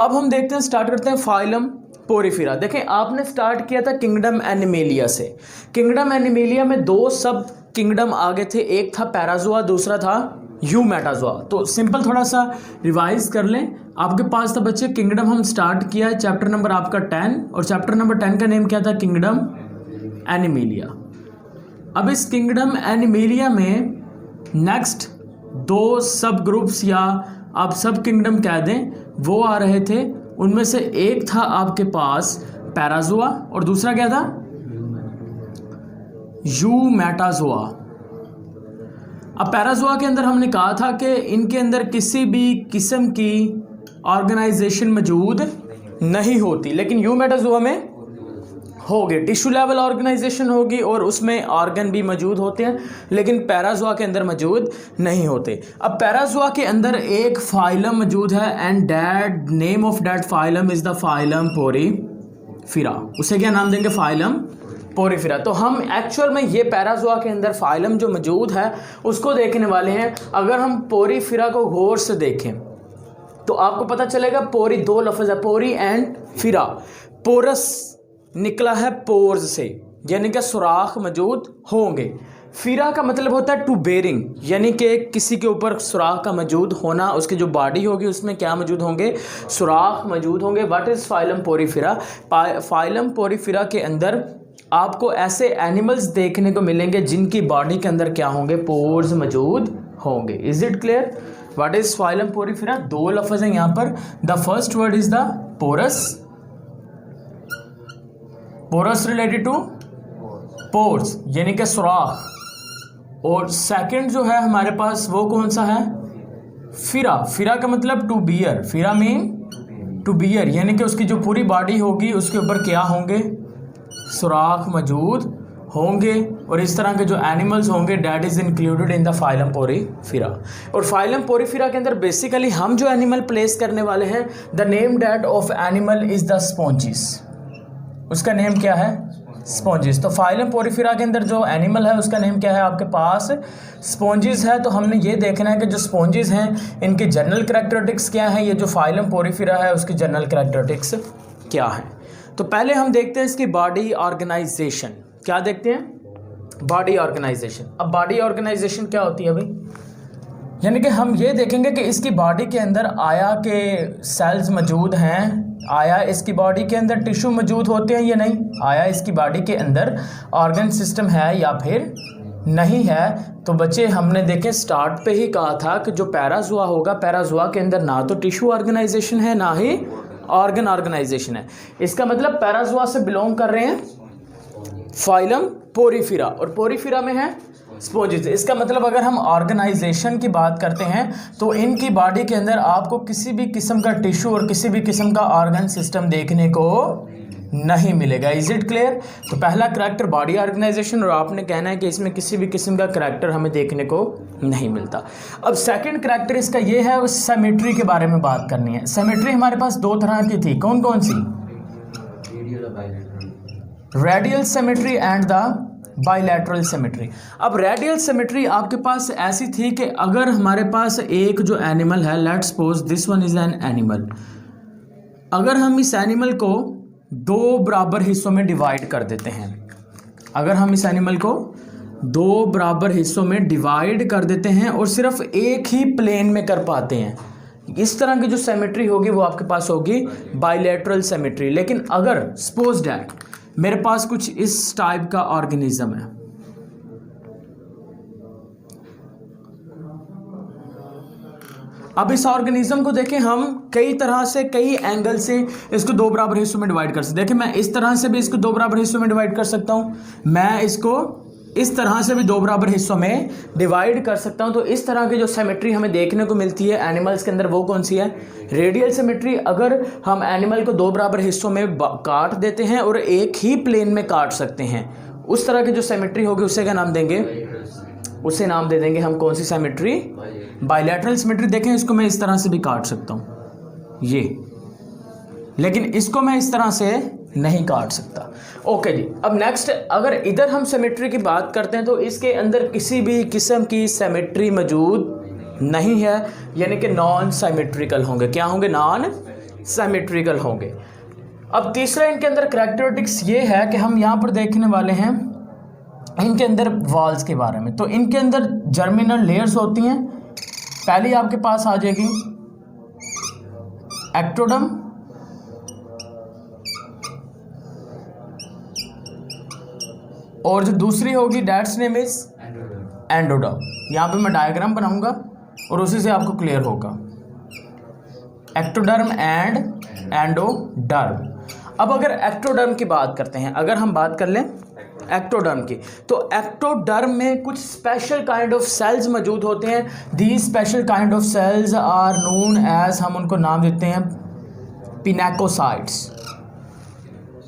अब हम देखते हैं, स्टार्ट करते हैं फाइलम पोरीफेरा। देखें, आपने स्टार्ट किया था किंगडम एनिमेलिया से। किंगडम एनिमेलिया में दो सब किंगडम आगे थे, एक था पैराजोआ, दूसरा था यूमेटाजोआ। तो सिंपल थोड़ा सा रिवाइज कर लें। आपके पास था बच्चे किंगडम, हम स्टार्ट किया है चैप्टर नंबर आपका 10, और चैप्टर नंबर 10 का नेम क्या था? Kingdom animalia. अब इस किंगडम एनिमेलिया में नेक्स्ट दो सब ग्रुप्स या आप सब किंगडम कह दें, वो आ रहे थे। उनमें से एक था आपके पास पैराजोआ और दूसरा क्या था? यूमेटाजोआ। अब पैराजोआ के अंदर हमने कहा था कि इनके अंदर किसी भी किस्म की ऑर्गेनाइजेशन मौजूद नहीं होती, लेकिन यूमेटाजोआ में होगी, टिश्यू लेवल ऑर्गेनाइजेशन होगी और उसमें ऑर्गन भी मौजूद होते हैं, लेकिन पैराजोआ के अंदर मौजूद नहीं होते। अब पैराजोआ के अंदर एक फाइलम मौजूद है and that name of that phylum is the phylum Porifera. उसे क्या नाम देंगे? Phylum Porifera. तो हम एक्चुअल में ये पैराजोआ के अंदर फाइलम जो मौजूद है उसको देखने वाले हैं। अगर हम पोरीफेरा को गौर से देखें तो आपको पता चलेगा, पोरी दो लफ्ज़ है, पोरी एंड फिरा। पोरस निकला है पोर्स से, यानी कि सुराख मौजूद होंगे। फिरा का मतलब होता है टू बेरिंग, यानी कि किसी के ऊपर सुराख का मौजूद होना, उसकी जो बॉडी होगी उसमें क्या मौजूद होंगे? सुराख मौजूद होंगे। What is phylum Porifera? Phylum Porifera के अंदर आपको ऐसे एनिमल्स देखने को मिलेंगे जिनकी बॉडी के अंदर क्या होंगे? पोर्स मौजूद होंगे। Is it clear? What is phylum Porifera? दो लफ्ज़ हैं यहाँ पर। The first word is the porous, porous related to pores यानी कि सुराख, और सेकंड जो है हमारे पास वो कौन सा है? फिरा। फिरा का मतलब टू बियर। फिरा मीन टू बियर, यानी कि उसकी जो पूरी बॉडी होगी उसके ऊपर क्या होंगे? सुराख मौजूद होंगे। और इस तरह के जो एनिमल्स होंगे that is included in the phylum Porifera. और फाइलम पोरीफेरा के अंदर बेसिकली हम जो एनिमल प्लेस करने वाले हैं, the name that of animal is the spongin. उसका नेम क्या है? स्पॉन्जिस। तो फाइलम पोरीफेरा के अंदर जो एनिमल है उसका नेम क्या है आपके पास? स्पॉन्जिस है। तो हमने ये देखना है कि जो स्पॉन्जिस हैं इनके जनरल करैक्टरिस्टिक्स क्या हैं, ये जो फाइलम पोरीफेरा है उसकी जनरल करैक्टरिस्टिक्स क्या हैं। तो पहले हम देखते हैं इसकी बॉडी ऑर्गेनाइजेशन। क्या देखते हैं? Body organisation. अब बॉडी ऑर्गेनाइजेशन क्या होती है भाई? यानी कि हम ये देखेंगे कि इसकी बॉडी के अंदर आया के सेल्स मौजूद हैं, आया इसकी बॉडी के अंदर टिश्यू मौजूद होते हैं या नहीं, आया इसकी बॉडी के अंदर ऑर्गन सिस्टम है या फिर नहीं है। तो बच्चे हमने देखे स्टार्ट पे ही कहा था कि जो पैराजोआ होगा, पैराजोआ के अंदर ना तो टिश्यू ऑर्गेनाइजेशन है ना ही ऑर्गन ऑर्गेनाइजेशन है। इसका मतलब पैराजोआ से बिलोंग कर रहे हैं फाइलम पोरीफेरा, और पोरीफेरा में है स्पॉन्जिस। इसका मतलब अगर हम ऑर्गेनाइजेशन की बात करते हैं तो इनकी बॉडी के अंदर आपको किसी भी किस्म का टिश्यू और किसी भी किस्म का ऑर्गन सिस्टम देखने को नहीं मिलेगा। Is it clear? तो पहला करैक्टर बॉडी ऑर्गेनाइजेशन, और आपने कहना है कि इसमें किसी भी किस्म का करैक्टर हमें देखने को नहीं मिलता। अब सेकंड करैक्टर इसका ये है, उस सिमेट्री के बारे में बात करनी है। सिमेट्री हमारे पास दो तरह की थी, कौन कौन सी? Radial symmetry and the bilateral symmetry. अब रेडियल सिमेट्री आपके पास ऐसी थी कि अगर हमारे पास एक जो एनिमल है, let's suppose this one is an animal, अगर हम इस एनिमल को दो बराबर हिस्सों में डिवाइड कर देते हैं, अगर हम इस एनिमल को दो बराबर हिस्सों में डिवाइड कर देते हैं और सिर्फ एक ही प्लेन में कर पाते हैं, इस तरह की जो सिमेट्री होगी वो आपके पास होगी बाइलैटरल सिमेट्री। लेकिन अगर सपोज दैट मेरे पास कुछ इस टाइप का ऑर्गेनिज्म है, अब इस ऑर्गेनिज्म को देखें हम कई तरह से, कई एंगल से इसको दो बराबर हिस्सों में डिवाइड कर सकते हैं। देखिए मैं इस तरह से भी इसको दो बराबर हिस्सों में डिवाइड कर सकता हूं, मैं इसको इस तरह से भी दो बराबर हिस्सों में डिवाइड कर सकता हूं। तो इस तरह की जो सिमेट्री हमें देखने को मिलती है एनिमल्स के अंदर वो कौन सी है? Radial symmetry. अगर हम एनिमल को दो बराबर हिस्सों में काट देते हैं और एक ही प्लेन में काट सकते हैं, उस तरह की जो सिमेट्री होगी उसे क्या नाम देंगे? उसे नाम दे देंगे हम कौन सी सिमेट्री? Bilateral symmetry. देखें इसको मैं इस तरह से भी काट सकता हूँ ये, लेकिन इसको मैं इस तरह से नहीं काट सकता। ओके जी, अब नेक्स्ट अगर इधर हम सिमेट्री की बात करते हैं तो इसके अंदर किसी भी किस्म की सिमेट्री मौजूद नहीं है, यानी कि नॉन सिमेट्रिकल होंगे। क्या होंगे? नॉन सिमेट्रिकल होंगे। अब तीसरा इनके अंदर करैक्टरिस्टिक्स ये है कि हम यहाँ पर देखने वाले हैं इनके अंदर वॉल्स के बारे में। तो इनके अंदर जर्मिनल लेयर्स होती हैं। पहली आपके पास आ जाएगी एक्टोडर्म, और जो दूसरी होगी दैट्स नेम इज एंडोडर्म। यहाँ पे मैं डायग्राम बनाऊंगा और उसी से आपको क्लियर होगा। Ectoderm and endoderm. अब अगर एक्टोडर्म की बात करते हैं, अगर हम बात कर लें एक्टोडर्म की, तो एक्टोडर्म में कुछ स्पेशल काइंड ऑफ सेल्स मौजूद होते हैं। These special kind of cells are known as, हम उनको नाम देते हैं पिनेकोसाइट्स।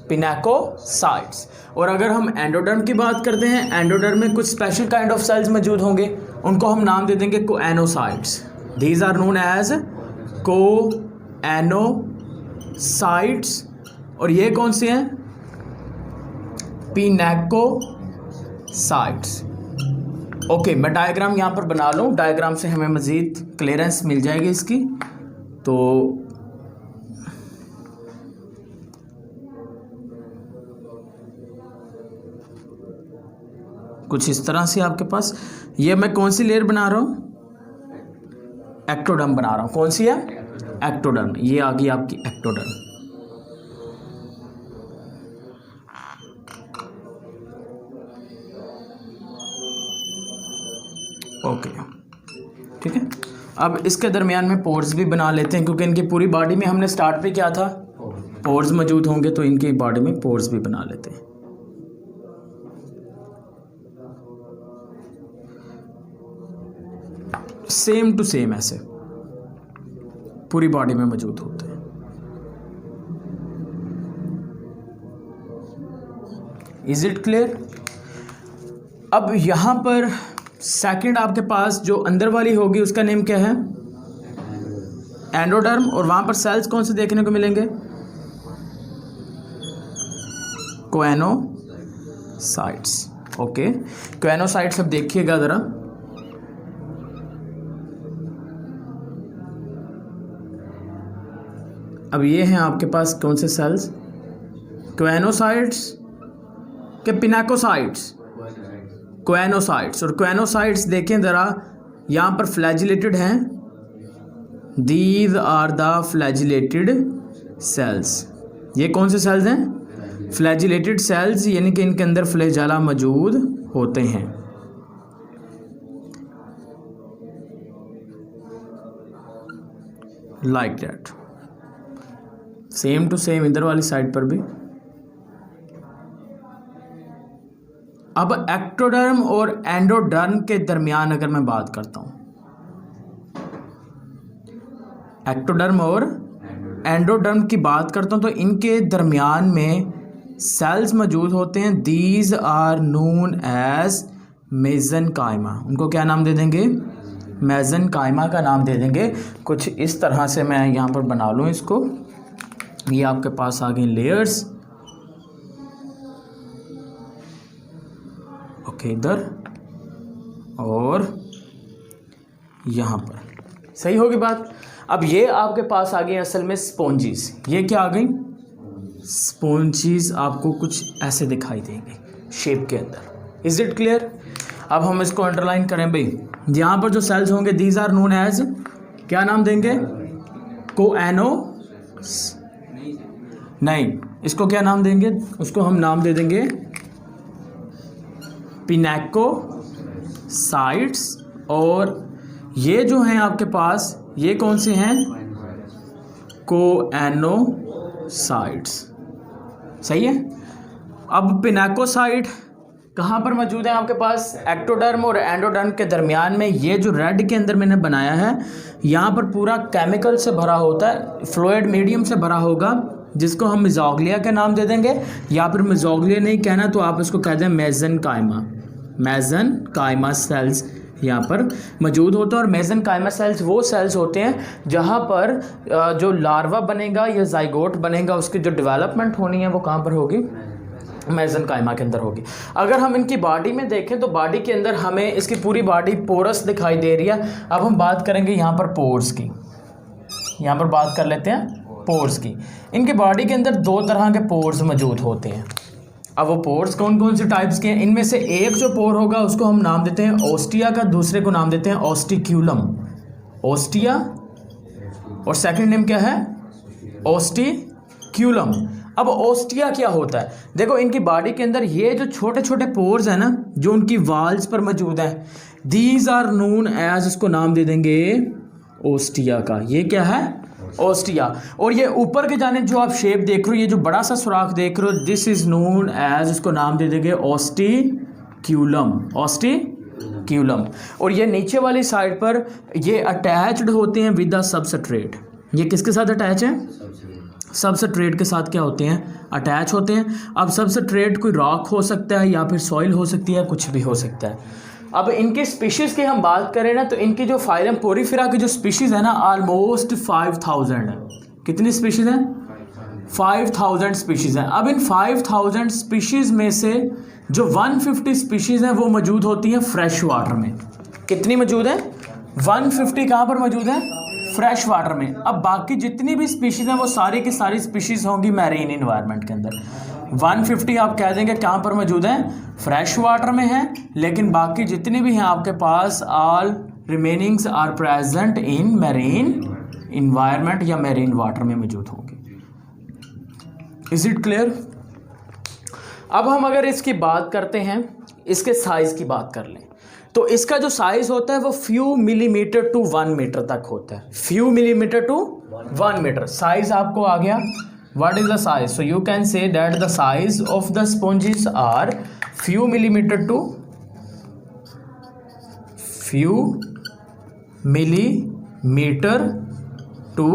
पिनेकोसाइट्स। और अगर हम एंडोडर्म की बात करते हैं, एंडोडर्म में कुछ स्पेशल काइंड ऑफ सेल्स मौजूद होंगे, उनको हम नाम दे देंगे choanocytes. These are known as choanocytes. और ये कौन से हैं? पिनेकोसाइट्स। ओके, मैं डायग्राम यहाँ पर बना लूँ, डायग्राम से हमें मज़ीद क्लियरेंस मिल जाएगी इसकी। तो कुछ इस तरह से आपके पास, ये मैं कौन सी लेयर बना रहा हूँ? एक्टोडर्म बना रहा हूँ। कौन सी है? एक्टोडर्म। ये आ गई आपकी एक्टोडर्म। ओके, ठीक है। अब इसके दरमियान में पोर्स भी बना लेते हैं, क्योंकि इनकी पूरी बॉडी में हमने स्टार्ट पे क्या था, पोर्स मौजूद होंगे, तो इनकी बॉडी में पोर्स भी बना लेते हैं। सेम टू सेम ऐसे पूरी बॉडी में मौजूद होते हैं। Is it clear? अब यहां पर सेकंड आपके पास जो अंदर वाली होगी उसका नेम क्या है? एंडोडर्म। और वहां पर सेल्स कौन से देखने को मिलेंगे? कोएनोसाइट्स। ओके, कोएनोसाइट्स अब देखिएगा जरा। अब ये हैं आपके पास कौन से सेल्स? कोएनोसाइट्स के पिनेकोसाइट्स? कोएनोसाइट्स। और कोएनोसाइट्स देखें ज़रा, यहाँ पर फ्लैजिलेटेड हैं। These are the flagellated cells. ये कौन से सेल्स हैं? फ्लैजिलेटेड सेल्स, यानी कि इनके अंदर फ्लैजेला मौजूद होते हैं। Like that. Same to same इधर वाली साइड पर भी। अब एक्टोडर्म और एंडोडर्म के दरमियान अगर मैं बात करता हूं, एक्टोडर्म और एंडोडर्म की बात करता हूं, तो इनके दरमियान में सेल्स मौजूद होते हैं। These are known as mesenchyma. उनको क्या नाम दे देंगे? मेसेनकाइमा का नाम दे देंगे। कुछ इस तरह से मैं यहाँ पर बना लूँ इसको। ये आपके पास आ गई लेयर्स। ओके, इधर और यहाँ पर। सही होगी बात? अब ये आपके पास आ गई असल में स्पॉन्जीज। ये क्या आ गई? स्पॉन्जीज आपको कुछ ऐसे दिखाई देंगे शेप के अंदर। Is it clear? अब हम इसको अंडरलाइन करें भाई। यहाँ पर जो सेल्स होंगे, दीज आर नोन एज, क्या नाम देंगे? कोएनो, नहीं, इसको क्या नाम देंगे? उसको हम नाम दे देंगे पिनेकोसाइट्स। और ये जो हैं आपके पास, ये कौन से हैं? कोएनोसाइट्स। सही है। अब पिनेकोसाइट कहाँ पर मौजूद है आपके पास? एक्टोडर्म और एंडोडर्म के दरमियान में। ये जो रेड के अंदर मैंने बनाया है, यहाँ पर पूरा केमिकल से भरा होता है, फ्लूइड मीडियम से भरा होगा, जिसको हम मेसोग्लिया का नाम दे देंगे। या फिर मेसोग्लिया नहीं कहना तो आप इसको कह दें मेसेनकाइमा। मेसेनकाइमा सेल्स यहाँ पर मौजूद होते हैं। और मेसेनकाइमा सेल्स वो सेल्स होते हैं जहाँ पर जो लार्वा बनेगा या जाइगोट बनेगा, उसकी जो डेवलपमेंट होनी है वो कहाँ पर होगी? मेसेनकाइमा के अंदर होगी। अगर हम इनकी बॉडी में देखें तो बॉडी के अंदर हमें इसकी पूरी बॉडी पोरस दिखाई दे रही है। अब हम बात करेंगे यहाँ पर पोर्स की। यहाँ पर बात कर लेते हैं पोर्स की। इनके बॉडी के अंदर दो तरह के पोर्स मौजूद होते हैं। अब वो पोर्स कौन कौन से टाइप्स के हैं? इनमें से एक जो पोर होगा उसको हम नाम देते हैं ओस्टिया का, दूसरे को नाम देते हैं ओस्टिक्यूलम। ओस्टिया और सेकंड नेम क्या है? ओस्टिक्यूलम। अब ओस्टिया क्या होता है? देखो इनकी बॉडी के अंदर ये जो छोटे छोटे पोर्स हैं ना, जो उनकी वाल्स पर मौजूद हैं, दीज आर नोन एज, इसको नाम दे देंगे ओस्टिया का। ये क्या है? ओस्टिया। और ये ऊपर के जाने जो आप शेप देख रहे हो, ये जो बड़ा सा सुराख देख रहे हो, दिस इज नोन एज, इसको नाम दे देंगे ओस्टिक्यूलम। ओस्टिक्यूलम। और ये नीचे वाली साइड पर ये अटैच्ड होते हैं विद द सबस्ट्रेट। ये किसके साथ अटैच है? सबस्ट्रेट के साथ क्या होते हैं? अटैच होते हैं। अब सबस्ट्रेट कोई रॉक हो सकता है या फिर सॉइल हो सकती है, कुछ भी हो सकता है। अब इनकी स्पीशीज़ की हम बात करें ना, तो इनकी जो फाइलम पोरीफेरा की जो स्पीशीज़ है ना, ऑलमोस्ट 5000 है। कितनी स्पीशीज़ हैं? 5000 स्पीशीज़ हैं। अब इन 5000 स्पीशीज़ में से जो 150 स्पीशीज़ हैं वो मौजूद होती हैं फ्रेश वाटर में। कितनी मौजूद है? 150 कहाँ पर मौजूद है? फ्रेश वाटर में। अब बाकी जितनी भी स्पीशीज़ हैं वो सारी की सारी स्पीशीज़ होंगी मैरीन इन्वायरमेंट के अंदर। 150 आप कह देंगे कहाँ पर मौजूद है? फ्रेश वाटर में है। लेकिन बाकी जितनी भी हैं आपके पास, all remainings are present in marine environment या मैरीन वाटर में मौजूद होंगे। Is it clear? अब हम अगर इसकी बात करते हैं, इसके साइज की बात कर लें, तो इसका जो साइज होता है वो फ्यू मिलीमीटर टू 1 मीटर तक होता है। Few millimetre to 1 metre size आपको आ गया। What is the size? So you can say that the size of the sponges are few millimeter to few millimeter to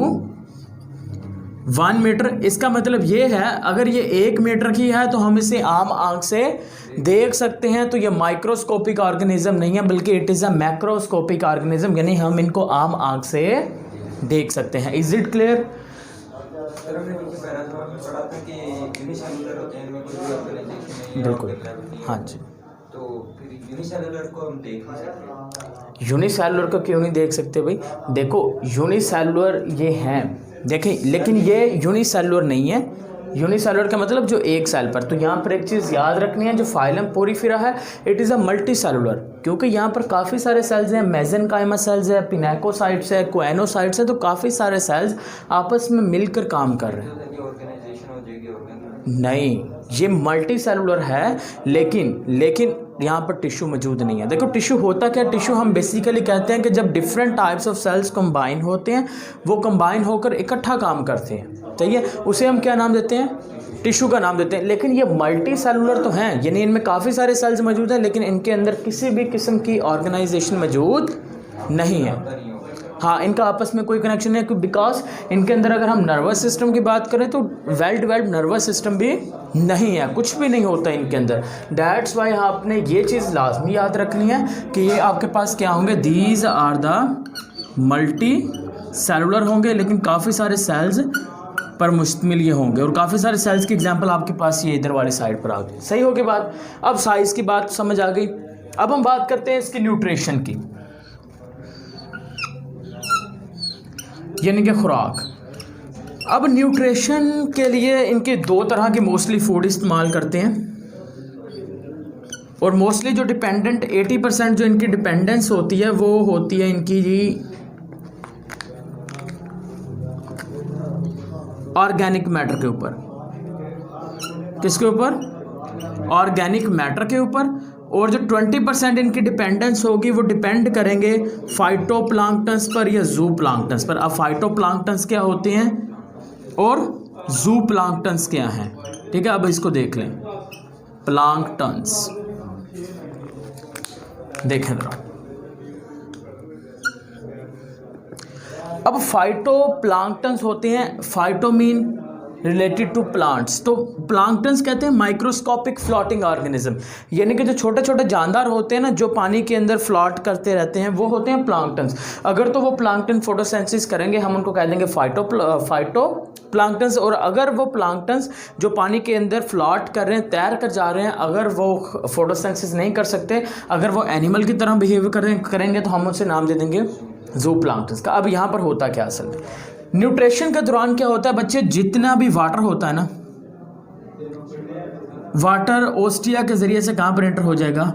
1 metre. इसका मतलब ये है, अगर ये 1 मीटर की है तो हम इसे आम आंख से देख सकते हैं, तो ये माइक्रोस्कोपिक ऑर्गेनिज्म नहीं है, बल्कि it is a macroscopic organism, यानी हम इनको आम आंख से देख सकते हैं। Is it clear? बिल्कुल, हाँ जी। तो फिर यूनिसेलुलर को हम देख नहीं सकते? यूनिसेलुलर को क्यों नहीं देख सकते भाई? देखो यूनिसेलुलर ये हैं, देखें, लेकिन ये यूनिसेलुलर नहीं है। यूनिसेलुलर का मतलब जो एक सेल पर। तो यहाँ पर एक चीज़ याद रखनी है, जो फाइलम पोरीफेरा है it is a multi cellular, क्योंकि यहाँ पर काफ़ी सारे सेल्स हैं। मेसेनकाइमा सेल्स है, पिनेकोसाइट्स है, कोएनोसाइट्स है, तो काफ़ी सारे सेल्स आपस में मिलकर काम कर रहे हैं। नहीं, ये मल्टी सेलुलर है, लेकिन यहाँ पर टिश्यू मौजूद नहीं है। देखो टिश्यू होता क्या? टिश्यू हम बेसिकली कहते हैं कि जब different types of cells combine होते हैं, वो कंबाइन होकर इकट्ठा काम करते हैं, सही है, उसे हम क्या नाम देते हैं? टिश्यू का नाम देते हैं। लेकिन ये मल्टी सेलुलर तो हैं, यानी इनमें काफ़ी सारे सेल्स मौजूद हैं, लेकिन इनके अंदर किसी भी किस्म की ऑर्गेनाइजेशन मौजूद नहीं है। हाँ, इनका आपस में कोई कनेक्शन नहीं है, बिकॉज इनके अंदर अगर हम नर्वस सिस्टम की बात करें तो वेल डेवलप्ड नर्वस सिस्टम भी नहीं है, कुछ भी नहीं होता इनके अंदर। दैट्स वाई आपने ये चीज़ लाजमी याद रखनी है कि ये आपके पास क्या होंगे? These are the multicellular होंगे, लेकिन काफ़ी सारे सेल्स पर मुश्तमिल ये होंगे। और काफ़ी सारे सेल्स की एग्जांपल आपके पास ये इधर वाली साइड पर आ गई। सही हो गई बात? अब साइज़ की बात समझ आ गई। अब हम बात करते हैं इसकी न्यूट्रिशन की, यानी कि खुराक। अब न्यूट्रिशन के लिए इनके दो तरह के मोस्टली फूड इस्तेमाल करते हैं, और मोस्टली जो डिपेंडेंट 80% जो इनकी डिपेंडेंस होती है वो होती है इनकी जी ऑर्गेनिक मैटर के ऊपर। किसके ऊपर? ऑर्गेनिक मैटर के ऊपर। और जो 20% इनकी डिपेंडेंस होगी वो डिपेंड करेंगे फाइटोप्लांक्टन्स पर या जू प्लांक्टन्स पर। अब फाइटोप्लांक्टन्स क्या होते हैं और जू प्लांक्टन्स क्या हैं, ठीक है? अब इसको देख लें। प्लांक्टन्स देखें जरा। अब फाइटोप्लांक्टन्स होते हैं, phyto mean related to plants, तो प्लांक्टन्स कहते हैं माइक्रोस्कोपिक फ्लोटिंग ऑर्गेनिज्म, यानी कि जो छोटे छोटे जानदार होते हैं ना, जो पानी के अंदर फ्लोट करते रहते हैं, वो होते हैं प्लांक्टन्स। अगर तो वो प्लांक्टन फोटोसिंथेसिस करेंगे, हम उनको कह देंगे फाइटोप्लांक्टन्स। और अगर वो प्लांक्टन्स जो पानी के अंदर फ्लोट कर रहे हैं, तैर कर जा रहे हैं, अगर वो फोटोसिंथेसिस नहीं कर सकते, अगर वो एनिमल की तरह बिहेव करेंगे, तो हम उनसे नाम दे देंगे जू प्लांक्टन्स का। अब यहाँ पर होता क्या असल में? न्यूट्रिशन के दौरान क्या होता है बच्चे, जितना भी वाटर होता है ना, वाटर ओस्टिया के ज़रिए से कहाँ पर एंटर हो जाएगा,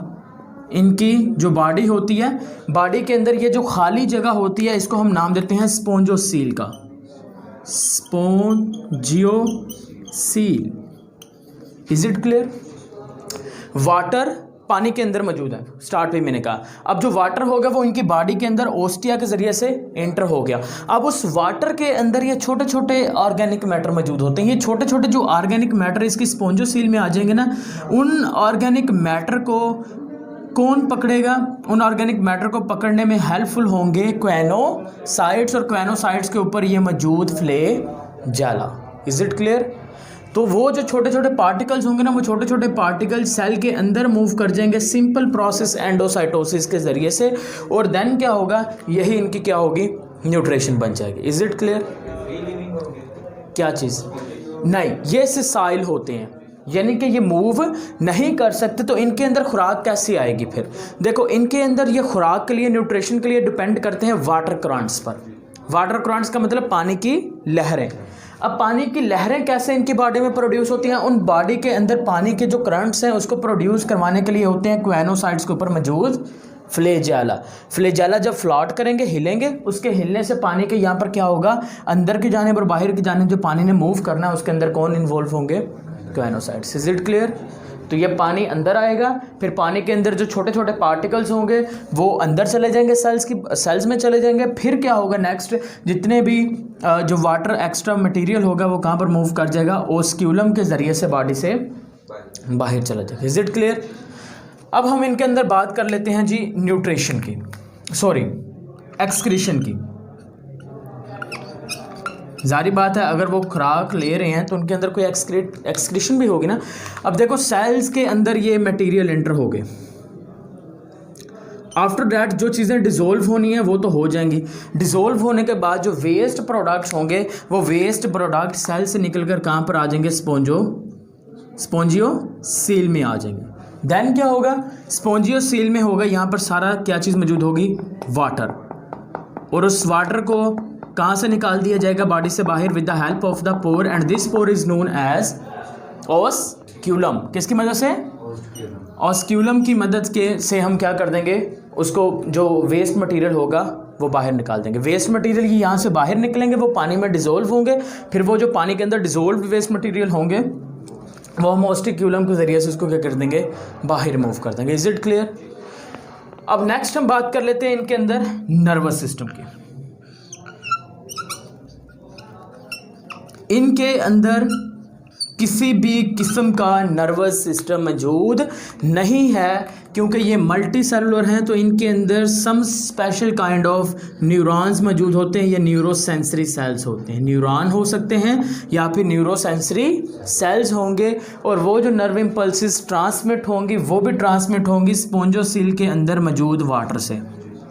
इनकी जो बॉडी होती है, बॉडी के अंदर ये जो खाली जगह होती है इसको हम नाम देते हैं स्पोंजोसील का, spongocoel. Is it clear? Water पानी के अंदर मौजूद है, स्टार्ट में मैंने कहा। अब जो वाटर होगा वो इनकी बॉडी के अंदर ओस्टिया के ज़रिए से एंटर हो गया। अब उस वाटर के अंदर ये छोटे छोटे ऑर्गेनिक मैटर मौजूद होते हैं। ये छोटे छोटे जो ऑर्गेनिक मैटर इसकी स्पोंजोसील में आ जाएंगे ना, उन ऑर्गेनिक मैटर को कौन पकड़ेगा? उन ऑर्गेनिक मैटर को पकड़ने में हेल्पफुल होंगे क्वेनोसाइट्स, और क्वेनोसाइट्स के ऊपर ये मौजूद फ्लैजेला। Is it clear? तो वो जो छोटे छोटे पार्टिकल्स होंगे ना, वो छोटे छोटे पार्टिकल सेल के अंदर मूव कर जाएंगे सिंपल प्रोसेस एंडोसाइटोसिस के ज़रिए से, और देन क्या होगा, यही इनकी क्या होगी, न्यूट्रिशन बन जाएगी। Is it clear? क्या चीज़? नहीं, ये सिसाइल होते हैं, यानी कि ये मूव नहीं कर सकते। तो इनके अंदर खुराक कैसे आएगी फिर? देखो, इनके अंदर ये खुराक के लिए, न्यूट्रिशन के लिए डिपेंड करते हैं वाटर करंट्स पर। वाटर करंट्स का मतलब पानी की लहरें। अब पानी की लहरें कैसे इनकी बॉडी में प्रोड्यूस होती हैं? उन बॉडी के अंदर पानी के जो करंट्स हैं उसको प्रोड्यूस करवाने के लिए होते हैं क्वेनोसाइट्स के ऊपर मौजूद फ्लैजेला। फ्लैजेला जब फ्लॉट करेंगे, हिलेंगे, उसके हिलने से पानी के यहाँ पर क्या होगा, अंदर की जानिब और बाहर की जानिब जो पानी ने मूव करना है उसके अंदर कौन इन्वॉल्व होंगे? क्वेनोसाइट्स। Is it clear? तो ये पानी अंदर आएगा, फिर पानी के अंदर जो छोटे छोटे पार्टिकल्स होंगे वो अंदर चले जाएंगे, सेल्स में चले जाएंगे। फिर क्या होगा नेक्स्ट, जितने भी जो वाटर एक्स्ट्रा मटेरियल होगा वो कहाँ पर मूव कर जाएगा, ओस्क्यूलम के ज़रिए से बॉडी से बाहर चला जाएगा। Is it clear? अब हम इनके अंदर बात कर लेते हैं जी न्यूट्रिशन की, सॉरी एक्सक्रीशन की। जारी बात है, अगर वो खुराक ले रहे हैं तो उनके अंदर कोई एक्सक्रीशन भी होगी ना। अब देखो, सेल्स के अंदर ये मटेरियल एंटर हो गए, आफ्टर दैट जो चीज़ें डिज़ोल्व होनी है वो तो हो जाएंगी। डिज़ोल्व होने के बाद जो वेस्ट प्रोडक्ट्स होंगे वो वेस्ट प्रोडक्ट सेल से निकल कर कहाँ पर आ जाएंगे, स्पोंजियोसील में आ जाएंगे। देन क्या होगा, स्पोंजियोसील में होगा, यहाँ पर सारा क्या चीज़ मौजूद होगी, वाटर, और उस वाटर को कहाँ से निकाल दिया जाएगा, बॉडी से बाहर, with the help of the pore, and this pore is known as osculum. किसकी मदद से? ओस्क्यूलम की मदद के से हम क्या कर देंगे, उसको जो वेस्ट मटेरियल होगा वो बाहर निकाल देंगे। वेस्ट मटेरियल ये यहाँ से बाहर निकलेंगे, वो पानी में डिज़ोल्व होंगे, फिर वो जो पानी के अंदर डिज़ोल्व वेस्ट मटेरियल होंगे वो हम ओस्क्यूलम के ज़रिए से उसको क्या कर देंगे, बाहर मूव कर देंगे। Is it clear? अब नेक्स्ट हम बात कर लेते हैं इनके अंदर नर्वस सिस्टम की। इनके अंदर किसी भी किस्म का नर्वस सिस्टम मौजूद नहीं है, क्योंकि ये मल्टी सेलुलर हैं। तो इनके अंदर some special kind of neurons मौजूद होते हैं, या न्यूरोसेंसरी सेल्स होते हैं। न्यूरॉन हो सकते हैं या फिर न्यूरोसेंसरी सेल्स होंगे, और वो जो नर्व इम्पल्सिस ट्रांसमिट होंगी वो भी ट्रांसमिट होंगी स्पोंजोसील के अंदर मौजूद वाटर से।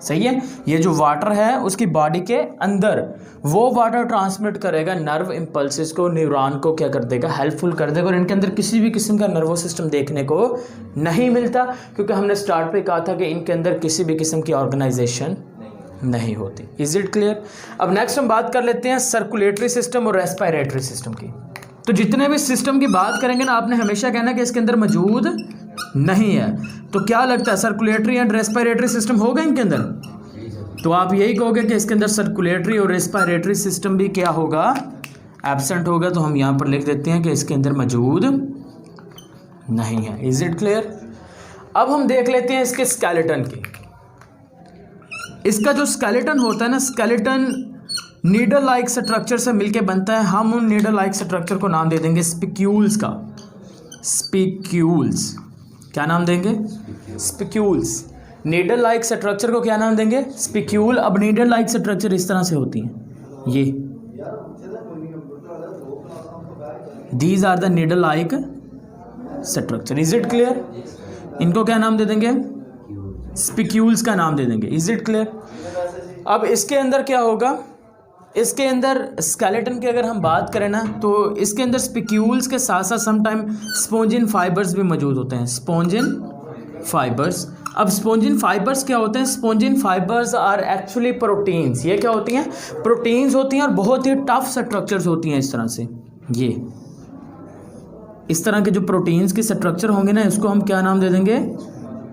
सही है? ये जो वाटर है उसकी बॉडी के अंदर, वो वाटर ट्रांसमिट करेगा नर्व इम्पल्सिस को, न्यूरॉन को क्या कर देगा, हेल्पफुल कर देगा। और इनके अंदर किसी भी किस्म का नर्वस सिस्टम देखने को नहीं मिलता, क्योंकि हमने स्टार्ट पे कहा था कि इनके अंदर किसी भी किस्म की ऑर्गेनाइजेशन नहीं होती। Is it clear? अब नेक्स्ट हम बात कर लेते हैं सर्कुलेटरी सिस्टम और रेस्पिरेटरी सिस्टम की। तो जितने भी सिस्टम की बात करेंगे ना, आपने हमेशा कहना कि इसके अंदर मौजूद नहीं है। तो क्या लगता है, सर्कुलेटरी एंड रेस्पिरेटरी सिस्टम होगा इनके अंदर? तो आप यही कहोगे कि इसके अंदर सर्कुलेटरी और रेस्पिरेटरी सिस्टम भी क्या होगा, एब्सेंट होगा। तो हम यहाँ पर लिख देते हैं कि इसके अंदर मौजूद नहीं है। Is it clear? अब हम देख लेते हैं इसके स्केलेटन की। इसका जो स्केलेटन होता है ना, स्केलेटन नीडल लाइक स्ट्रक्चर से मिलके बनता है। हम उन नीडल लाइक स्ट्रक्चर को नाम दे देंगे स्पिक्यूल्स का। स्पिक्यूल्स, क्या नाम देंगे? स्पिक्यूल्स। नीडल लाइक स्ट्रक्चर को क्या नाम देंगे? स्पिक्यूल। अब नीडल लाइक स्ट्रक्चर इस तरह से होती हैं, ये these are the needle like structure. Is it clear? इनको क्या नाम दे देंगे? स्पिक्यूल्स का नाम दे देंगे। Is it clear? अब इसके अंदर क्या होगा, इसके अंदर स्केलेटन की अगर हम बात करें ना, तो इसके अंदर स्पिक्यूल्स के साथ साथ समटाइम स्पोंजिन फाइबर्स भी मौजूद होते हैं। स्पोंजिन फाइबर्स अब स्पॉन्जिन फाइबर्स क्या होते हैं? Spongin fibres are actually proteins. ये क्या होती हैं? प्रोटीन्स होती हैं और बहुत ही टफ स्ट्रक्चर्स होती हैं इस तरह से। ये इस तरह के जो प्रोटीन्स के स्ट्रक्चर होंगे ना, इसको हम क्या नाम दे देंगे?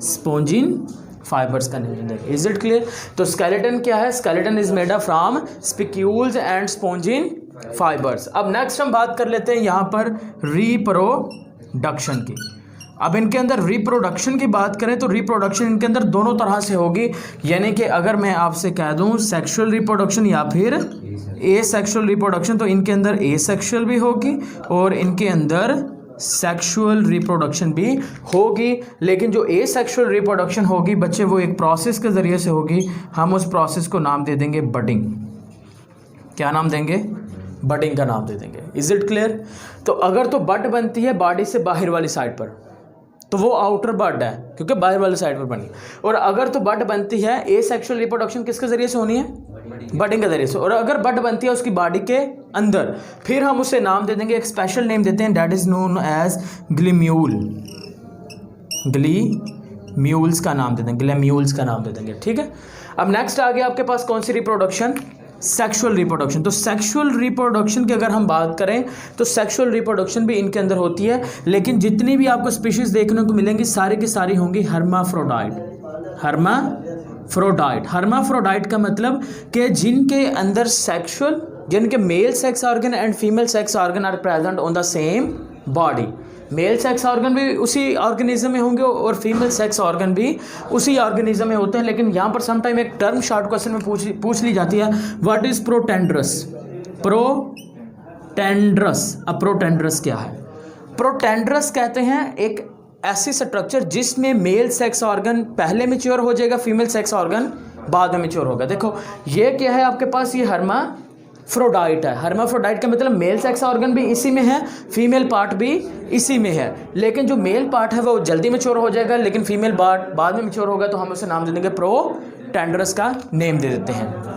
स्पॉन्जिन फाइबर्स का नाम दे देंगे। Is it clear? तो स्केलेटन क्या है? Skeleton is made up from spicules and spongin fibres. अब नेक्स्ट हम बात कर लेते हैं यहाँ पर रिप्रोडक्शन की। अब इनके अंदर रिप्रोडक्शन की बात करें तो रिप्रोडक्शन इनके अंदर दोनों तरह से होगी, यानी कि अगर मैं आपसे कह दूं सेक्सुअल रिप्रोडक्शन या फिर एसेक्सुअल रिप्रोडक्शन, तो इनके अंदर एसेक्सुअल भी होगी और इनके अंदर सेक्सुअल रिप्रोडक्शन भी होगी। लेकिन जो एसेक्सुअल रिप्रोडक्शन होगी बच्चे, वो एक प्रोसेस के ज़रिए से होगी। हम उस प्रोसेस को नाम दे देंगे बडिंग। क्या नाम देंगे? बडिंग का नाम दे देंगे। Is it clear? तो अगर तो बड बनती है बॉडी से बाहर वाली साइड पर, तो वो आउटर बड है क्योंकि बाहर वाली साइड पर बनी। और अगर तो बड बनती है, एसेक्सुअल रिप्रोडक्शन किसके ज़रिए से होनी है? बडिंग के ज़रिए से। और अगर बड बनती है उसकी बॉडी के अंदर, फिर हम उसे नाम दे देंगे, एक स्पेशल नेम देते हैं, दैट इज़ नोन एज ग्लिम्यूल। ग्लीम्यूल्स का नाम दे देंगे, ग्लेम्यूल्स का नाम दे देंगे। ठीक है। अब नेक्स्ट आ गया आपके पास कौन सी रिप्रोडक्शन? Sexual reproduction. तो सेक्सुअल रिप्रोडक्शन की अगर हम बात करें तो सेक्सुअल रिप्रोडक्शन भी इनके अंदर होती है, लेकिन जितनी भी आपको स्पीशीज देखने को मिलेंगी सारी की सारी होंगी हर्माफ्रोडाइट। हर्माफ्रोडाइट का मतलब कि जिनके अंदर सेक्सुअल, जिनके male sex organ and female sex organ are present on the same body. Male sex organ भी उसी ऑर्गेनिज्म में होंगे और फीमेल सेक्स ऑर्गन भी उसी ऑर्गेनिज्म में होते हैं। लेकिन यहाँ पर समटाइम एक टर्म शॉर्ट क्वेश्चन में पूछ ली जाती है, व्हाट इज प्रोटेंड्रस? अब प्रोटेंड्रस क्या है? प्रोटेंड्रस कहते हैं एक ऐसी स्ट्रक्चर जिसमें मेल सेक्स ऑर्गन पहले मैच्योर हो जाएगा, फीमेल सेक्स ऑर्गन बाद में मैच्योर होगा। देखो ये क्या है आपके पास? ये हर्माफ्रोडाइट है। हर्माफ्रोडाइट का मतलब मेल सेक्स ऑर्गन भी इसी में है, फीमेल पार्ट भी इसी में है। लेकिन जो मेल पार्ट है वो जल्दी मैच्योर हो जाएगा, लेकिन फीमेल पार्ट बाद में मैच्योर होगा, तो हम उसे नाम दे देंगे प्रोटेंड्रस का नेम दे देते हैं।